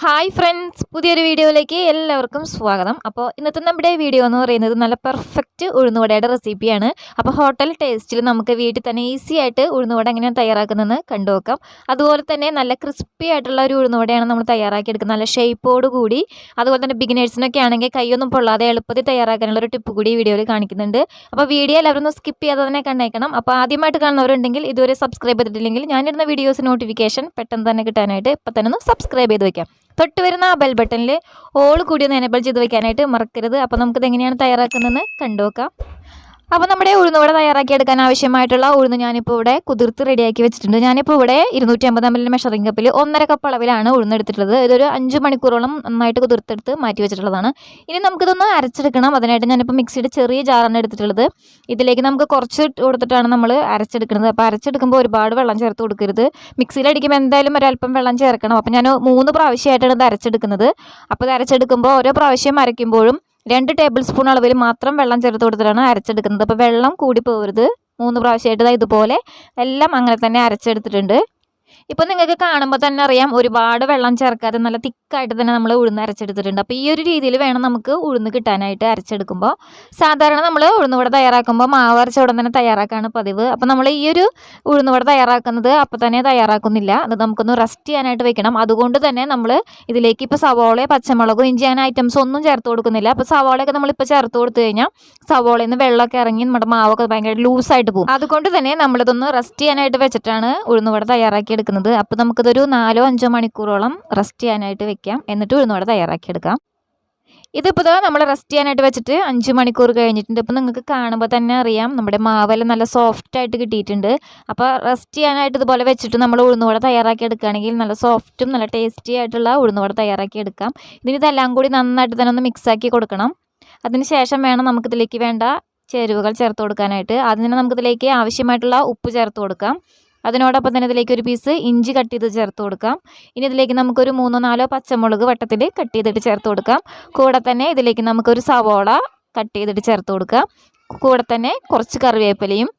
Hi friends, പുതിയൊരു വീഡിയോയിലേക്ക് എല്ലാവർക്കും സ്വാഗതം. അപ്പോൾ ഇന്നത്തെ നമ്മുടെ വീഡിയോ എന്ന് പറയുന്നത് നല്ല പെർഫെക്റ്റ് ഉഴുന്നുവടയുടെ റെസിപ്പിയാണ്. അപ്പോൾ ഹോട്ടൽ ടേസ്റ്റിൽ നമുക്ക് വീട്ടിൽ തന്നെ ഈസി ആയിട്ട് ഉഴുന്നുവട എങ്ങനെയാണ് തയ്യാറാക്കുന്നതെന്ന് കണ്ടുനോക്കാം. അതുപോലെ തന്നെ നല്ല ക്രിസ്പി ആയിട്ടുള്ള ഒരു ഉഴുന്നുവടയാണ് നമ്മൾ തയ്യാറാക്കിയെടുക്കുന്നത്, നല്ല ഷേപ്പോട് കൂടി. അതുപോലെ തന്നെ ബിഗിനേഴ്സിനൊക്കെ ആണെങ്കിൽ കൈയൊന്നും പൊള്ളാതെ എളുപ്പത്തിൽ തയ്യാറാക്കാനുള്ള ഒരു ടിപ്പ് കൂടി വീഡിയോയിൽ കാണിക്കുന്നുണ്ട്. അപ്പോൾ വീഡിയോ എല്ലാവരും ഒന്ന് സ്കിപ്പ് ചെയ്യാതെ തന്നെ കണ്ടേക്കണം. അപ്പോൾ ആദ്യമായിട്ട് കാണുന്നവരുണ്ടെങ്കിൽ ഇതുവരെ സബ്സ്ക്രൈബ് ചെയ്തിട്ടില്ലെങ്കിൽ ഞാനിടുന്ന വീഡിയോസ് നോട്ടിഫിക്കേഷൻ പെട്ടെന്ന് തന്നെ കിട്ടാനായിട്ട് ഇപ്പം തന്നെ ഒന്ന് സബ്സ്ക്രൈബ് ചെയ്ത് വയ്ക്കാം. തൊട്ട് വരുന്ന ആ ബെൽ ബട്ടണിൽ ഓൾ കൂടി ഒന്ന് എനേബിൾ ചെയ്ത് വെക്കാനായിട്ട് മറക്കരുത്. അപ്പോൾ നമുക്കിത് എങ്ങനെയാണ് തയ്യാറാക്കുന്നതെന്ന് കണ്ടുനോക്കാം. അപ്പോൾ നമ്മുടെ ഉഴുന്നുവട തയ്യാറാക്കിയെടുക്കാൻ ആവശ്യമായിട്ടുള്ള ഉഴുന്ന് ഞാനിപ്പോൾ ഇവിടെ കുതിർത്ത് റെഡിയാക്കി വെച്ചിട്ടുണ്ട്. ഞാനിപ്പോൾ ഇവിടെ 250 ml മെഷറിംഗ് കപ്പിൽ 1.5 കപ്പ് അളവിലാണ് ഉഴുന്നെടുത്തിട്ടുള്ളത്. ഇതൊരു 5 മണിക്കൂറോളം നന്നായിട്ട് കുതിർത്തെടുത്ത് മാറ്റി വെച്ചിട്ടുള്ളതാണ്. ഇനി നമുക്കിതൊന്ന് അരച്ചെടുക്കണം. അതിനായിട്ട് ഞാനിപ്പോൾ മിക്സിയുടെ ചെറിയ ജാറാണ് എടുത്തിട്ടുള്ളത്. ഇതിലേക്ക് നമുക്ക് കുറച്ച് കൊടുത്തിട്ടാണ് നമ്മൾ അരച്ചെടുക്കുന്നത്. അപ്പോൾ അരച്ചെടുക്കുമ്പോൾ ഒരുപാട് വെള്ളം ചേർത്ത് കൊടുക്കരുത്. മിക്സിയിൽ അടിക്കുമ്പോൾ എന്തായാലും ഒരല്പം വെള്ളം ചേർക്കണം. അപ്പോൾ ഞാൻ 3 പ്രാവശ്യമായിട്ടാണ് ഇത് അരച്ചെടുക്കുന്നത്. അപ്പോൾ ഇത് അരച്ചെടുക്കുമ്പോൾ ഓരോ പ്രാവശ്യം അരയ്ക്കുമ്പോഴും 2 ടേബിൾ സ്പൂൺ അളവിൽ മാത്രം വെള്ളം ചേർത്ത് കൊടുത്തിട്ടാണ് അരച്ചെടുക്കുന്നത്. അപ്പോൾ വെള്ളം കൂടി പോകരുത്. 3 പ്രാവശ്യമായിട്ട് ഇതുപോലെ എല്ലാം അങ്ങനെ തന്നെ അരച്ചെടുത്തിട്ടുണ്ട്. ഇപ്പോൾ നിങ്ങൾക്ക് കാണുമ്പോൾ തന്നെ അറിയാം, ഒരുപാട് വെള്ളം ചേർക്കാതെ നല്ല തിക്കായിട്ട് തന്നെ നമ്മൾ ഉഴുന്ന് അരച്ചെടുത്തിട്ടുണ്ട്. അപ്പോൾ ഈ ഒരു രീതിയിൽ വേണം നമുക്ക് ഉഴുന്ന് കിട്ടാനായിട്ട് അരച്ചെടുക്കുമ്പോൾ. സാധാരണ നമ്മൾ ഉഴുന്നുവട തയ്യാറാക്കുമ്പോൾ മാവ് അരച്ച ഉടൻ തന്നെ തയ്യാറാക്കാണ് പതിവ്. അപ്പോൾ നമ്മൾ ഈ ഒരു ഉഴുന്നുവട തയ്യാറാക്കുന്നത് അപ്പോൾ തന്നെ തയ്യാറാക്കുന്നില്ല. അത് നമുക്കൊന്ന് റെസ്റ്റ് ചെയ്യാനായിട്ട് വെക്കണം. അതുകൊണ്ട് തന്നെ നമ്മൾ ഇതിലേക്ക് ഇപ്പോൾ സവോള, പച്ചമുളകും, ഇഞ്ചി അങ്ങനെ ഐറ്റംസ് ഒന്നും ചേർത്ത് കൊടുക്കുന്നില്ല. അപ്പോൾ സവോളയൊക്കെ നമ്മളിപ്പോൾ ചേർത്ത് കൊടുത്തു കഴിഞ്ഞാൽ സവോളയിൽ നിന്ന് വെള്ളമൊക്കെ ഇറങ്ങി നമ്മുടെ മാവൊക്കെ ഭയങ്കര ലൂസായിട്ട് പോകും. അതുകൊണ്ട് തന്നെ നമ്മളിതൊന്ന് റെസ്റ്റ് ചെയ്യാനായിട്ട് വെച്ചിട്ടാണ് ഉഴുന്നുവട തയ്യാറാക്കിയെടുക്കുന്നത്. അപ്പോൾ നമുക്കിതൊരു 4-5 മണിക്കൂറോളം റെസ്റ്റ് ചെയ്യാനായിട്ട് വെക്കാം. എന്നിട്ട് ഉഴുന്നുവട തയ്യാറാക്കിയെടുക്കാം. ഇതിപ്പോൾ നമ്മൾ റെസ്റ്റ് ചെയ്യാനായിട്ട് വെച്ചിട്ട് 5 മണിക്കൂർ കഴിഞ്ഞിട്ടുണ്ട്. ഇപ്പോൾ നിങ്ങൾക്ക് കാണുമ്പോൾ തന്നെ അറിയാം, നമ്മുടെ മാവെല്ലാം നല്ല സോഫ്റ്റായിട്ട് കിട്ടിയിട്ടുണ്ട്. അപ്പോൾ റെസ്റ്റ് ചെയ്യാനായിട്ട് ഇതുപോലെ വെച്ചിട്ട് നമ്മൾ ഉഴുന്നുവട തയ്യാറാക്കി എടുക്കുകയാണെങ്കിൽ നല്ല സോഫ്റ്റും നല്ല ടേസ്റ്റി ആയിട്ടുള്ള ഉഴുന്നുവട തയ്യാറാക്കി എടുക്കാം. ഇതെല്ലാം കൂടി നന്നായിട്ട് തന്നെ ഒന്ന് മിക്സാക്കി കൊടുക്കണം. അതിന് ശേഷം വേണം നമുക്കിതിലേക്ക് വേണ്ട ചേരുവകൾ ചേർത്ത് കൊടുക്കാനായിട്ട്. അതിന് നമുക്കിതിലേക്ക് ആവശ്യമായിട്ടുള്ള ഉപ്പ് ചേർത്ത് കൊടുക്കാം. അതിനോടൊപ്പം തന്നെ ഇതിലേക്ക് ഒരു പീസ് ഇഞ്ചി കട്ട് ചെയ്ത് ചേർത്ത് കൊടുക്കാം. ഇനി ഇതിലേക്ക് നമുക്കൊരു 3-4 പച്ചമുളക് വട്ടത്തിൽ കട്ട് ചെയ്തിട്ട് ചേർത്ത് കൊടുക്കാം. കൂടെ തന്നെ ഇതിലേക്ക് നമുക്കൊരു സവോള കട്ട് ചെയ്തിട്ട് ചേർത്ത് കൊടുക്കാം. കൂടെ തന്നെ കുറച്ച് കറിവേപ്പിലയും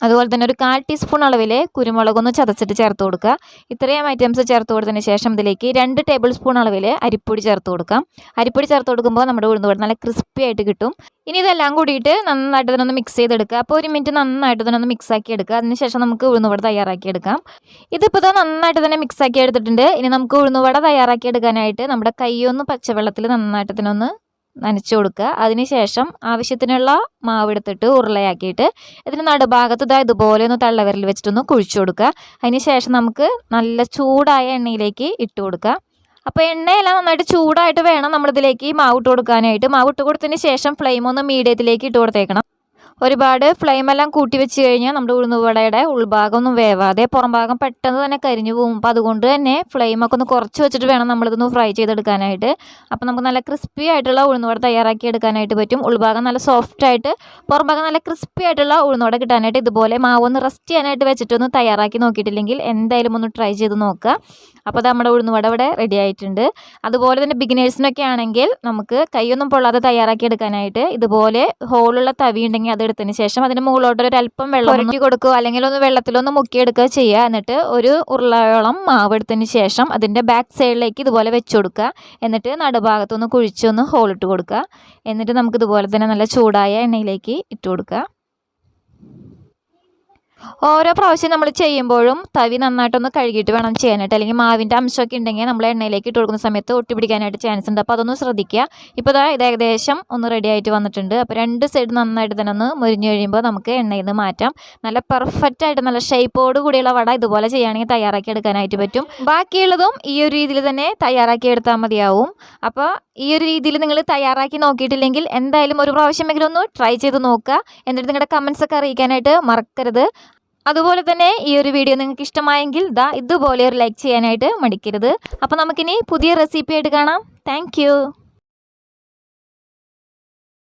അതുപോലെ തന്നെ ഒരു 1/4 ടീസ്പൂൺ അളവിൽ കുരുമുളകൊന്ന് ചതച്ചിട്ട് ചേർത്ത് കൊടുക്കുക. ഇത്രയും ഐറ്റംസ് ചേർത്ത് കൊടുത്തതിന് ശേഷം ഇതിലേക്ക് 2 ടേബിൾ സ്പൂൺ അളവിൽ അരിപ്പൊടി ചേർത്ത് കൊടുക്കാം. അരിപ്പൊടി ചേർത്ത് കൊടുക്കുമ്പോൾ നമ്മുടെ ഉഴുന്നുവട നല്ല ക്രിസ്പി ആയിട്ട് കിട്ടും. ഇനി ഇതെല്ലാം കൂടിയിട്ട് നന്നായിട്ട് തന്നെ ഒന്ന് മിക്സ് ചെയ്തെടുക്കുക. അപ്പോൾ 1 മിനിറ്റ് നന്നായിട്ട് തന്നെ ഒന്ന് മിക്സാക്കി എടുക്കുക. അതിനുശേഷം നമുക്ക് ഉഴുന്നുവട തയ്യാറാക്കി എടുക്കാം. ഇതിപ്പോൾ നന്നായിട്ട് തന്നെ മിക്സാക്കി എടുത്തിട്ടുണ്ട്. ഇനി നമുക്ക് ഉഴുന്നുവട തയ്യാറാക്കി എടുക്കാനായിട്ട് നമ്മുടെ കൈയൊന്ന് പച്ചവെള്ളത്തിൽ നന്നായിട്ട് തന്നെ ഒന്ന് നനച്ച് കൊടുക്കുക. അതിനുശേഷം ആവശ്യത്തിനുള്ള മാവ് എടുത്തിട്ട് ഉരുളയാക്കിയിട്ട് ഇതിന് നടുഭാഗത്ത് ഇതുപോലെ ഒന്ന് തള്ളവിരൽ വെച്ചിട്ടൊന്ന് കുഴിച്ചു കൊടുക്കുക. അതിന് ശേഷം നമുക്ക് നല്ല ചൂടായ എണ്ണയിലേക്ക് ഇട്ട് കൊടുക്കുക. അപ്പോൾ എണ്ണയെല്ലാം നന്നായിട്ട് ചൂടായിട്ട് വേണം നമ്മളിതിലേക്ക് മാവ് ഇട്ട് കൊടുക്കാനായിട്ട്. മാവ് ഇട്ട് കൊടുത്തതിന് ശേഷം ഫ്ലെയിം ഒന്ന് മീഡിയത്തിലേക്ക് ഇട്ട് കൊടുത്തേക്കണം. ഒരുപാട് ഫ്ലെയിമെല്ലാം കൂട്ടി വെച്ച് കഴിഞ്ഞാൽ നമ്മുടെ ഉഴുന്നുവടയുടെ ഉൾഭാഗം ഒന്നും വേവാതെ പുറം ഭാഗം പെട്ടെന്ന് തന്നെ കരിഞ്ഞു പോകും. അപ്പോൾ അതുകൊണ്ട് തന്നെ ഫ്ലെയിമൊക്കെ ഒന്ന് കുറച്ച് വെച്ചിട്ട് വേണം നമ്മളിതൊന്ന് ഫ്രൈ ചെയ്തെടുക്കാനായിട്ട്. അപ്പോൾ നമുക്ക് നല്ല ക്രിസ്പി ആയിട്ടുള്ള ഉഴുന്നുവട തയ്യാറാക്കി എടുക്കാനായിട്ട് പറ്റും. ഉൾഭാഗം നല്ല സോഫ്റ്റായിട്ട് പുറം ഭാഗം നല്ല ക്രിസ്പി ആയിട്ടുള്ള ഉഴുന്നുവട കിട്ടാനായിട്ട് ഇതുപോലെ മാവ് ഒന്ന് റെസ്റ്റ് ചെയ്യാനായിട്ട് വെച്ചിട്ടൊന്ന് തയ്യാറാക്കി നോക്കിയിട്ടില്ലെങ്കിൽ എന്തായാലും ഒന്ന് ട്രൈ ചെയ്ത് നോക്കുക. അപ്പോൾ നമ്മുടെ ഉഴുന്നുവട ഇവിടെ റെഡി ആയിട്ടുണ്ട്. അതുപോലെ തന്നെ ബിഗിനേഴ്സിനൊക്കെ ആണെങ്കിൽ നമുക്ക് കൈയൊന്നും പൊള്ളാതെ തയ്യാറാക്കി എടുക്കാനായിട്ട് ഇതുപോലെ ഹോളുള്ള തവി ഉണ്ടെങ്കിൽ അതെടുത്തതിന് ശേഷം അതിന് മുകളിലോട്ട് ഒരു അല്പം വെള്ളം ഒഴിച്ച് കൊടുക്കുക, അല്ലെങ്കിൽ ഒന്ന് വെള്ളത്തിലൊന്ന് മുക്കിയെടുക്കുക ചെയ്യുക. എന്നിട്ട് ഒരു ഉരുളയോളം മാവ് എടുത്തതിന് ശേഷം അതിൻ്റെ ബാക്ക് സൈഡിലേക്ക് ഇതുപോലെ വെച്ച് കൊടുക്കുക. എന്നിട്ട് നടുഭാഗത്തൊന്ന് കുഴിച്ചൊന്ന് ഹോളിട്ട് കൊടുക്കുക. എന്നിട്ട് നമുക്ക് ഇതുപോലെ തന്നെ നല്ല ചൂടായ എണ്ണയിലേക്ക് ഇട്ട് കൊടുക്കുക. ഓരോ പ്രാവശ്യം നമ്മൾ ചെയ്യുമ്പോഴും തവി നന്നായിട്ടൊന്ന് കഴുകിയിട്ട് വേണം ചെയ്യാനായിട്ട്, അല്ലെങ്കിൽ മാവിൻ്റെ അംശമൊക്കെ ഉണ്ടെങ്കിൽ നമ്മൾ എണ്ണയിലേക്ക് ഇട്ട് കൊടുക്കുന്ന സമയത്ത് ഒട്ടിപ്പിടിക്കാനായിട്ട് ചാൻസ് ഉണ്ട്. അപ്പോൾ അതൊന്ന് ശ്രദ്ധിക്കുക. ഇപ്പോൾ ഇത് ഏകദേശം ഒന്ന് റെഡി ആയിട്ട് വന്നിട്ടുണ്ട്. അപ്പോൾ 2 സൈഡ് നന്നായിട്ട് തന്നെ ഒന്ന് മുരിഞ്ഞ് കഴിയുമ്പോൾ നമുക്ക് എണ്ണയിൽ നിന്ന് മാറ്റാം. നല്ല പെർഫെക്റ്റ് ആയിട്ട് നല്ല ഷേപ്പോട് കൂടിയുള്ള വട ഇതുപോലെ ചെയ്യുകയാണെങ്കിൽ തയ്യാറാക്കി എടുക്കാനായിട്ട് പറ്റും. ബാക്കിയുള്ളതും ഈ ഒരു രീതിയിൽ തന്നെ തയ്യാറാക്കി എടുത്താൽ മതിയാവും. അപ്പോൾ ഈ ഒരു രീതിയിൽ നിങ്ങൾ തയ്യാറാക്കി നോക്കിയിട്ടില്ലെങ്കിൽ എന്തായാലും ഒരു പ്രാവശ്യമെങ്കിലും ഒന്ന് ട്രൈ ചെയ്ത് നോക്കുക. എന്നിട്ട് നിങ്ങളുടെ കമൻസ് ഒക്കെ അറിയിക്കാനായിട്ട് മറക്കരുത്. അതുപോലെ തന്നെ ഈ ഒരു വീഡിയോ നിങ്ങൾക്ക് ഇഷ്ടമായെങ്കിൽ ഇതുപോലെ ഒരു ലൈക്ക് ചെയ്യാനായിട്ട് മടിക്കരുത്. അപ്പോൾ നമുക്കിനി പുതിയ റെസിപ്പി ആയിട്ട് കാണാം. താങ്ക്